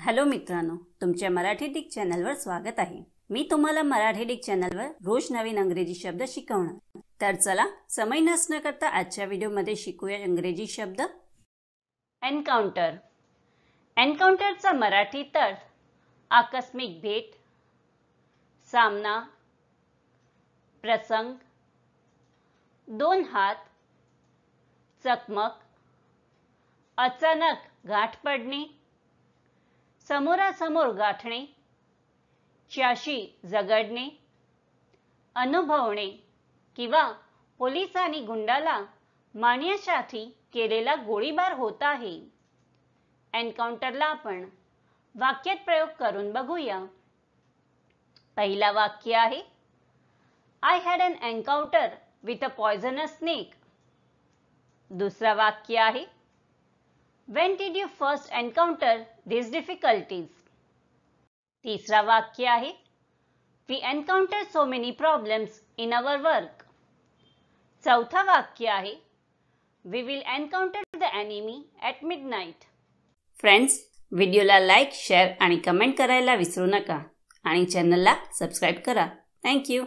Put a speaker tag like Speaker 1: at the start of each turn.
Speaker 1: Hello मित्रांनो, तुमच्या Marathi Dick चॅनलवर स्वागत आहे। मी तुम्हाला मराठी डिक चॅनलवर रोज नवीन इंग्रजी शब्द शिकवणार। तर चला समय नष्ट न करता आजच्या व्हिडिओमध्ये शिकूया इंग्रजी शब्द। एन्काउंटर। एन्काउंटरचा मराठी अर्थ आकस्मिक भेट, सामना, प्रसंग, दोन हात, चकमक, अचानक गाठ पडणे, समोरासमोर गाठणे, च्याशी झगडणे, अनुभवणे किंवा पोलीस आणि गुंडाला मारण्यासाठी केलेला गोळीबार होत आहे। एन्काउंटरला आपण वाक्यात प्रयोग करून बघूया। पहिला वाक्य आहे, I had an encounter with a poisonous snake। दुसरा वाक्य आहे, When did you first encounter these difficulties? तीसरा वाक्य आहे, We encounter so many problems in our work। चौथा वाक्य आहे, We will encounter the enemy at midnight। Friends, व्हिडिओला लाईक, शेअर आणि कमेंट करायला विसरू नका आणि चॅनलला सबस्क्राइब करा। Thank you.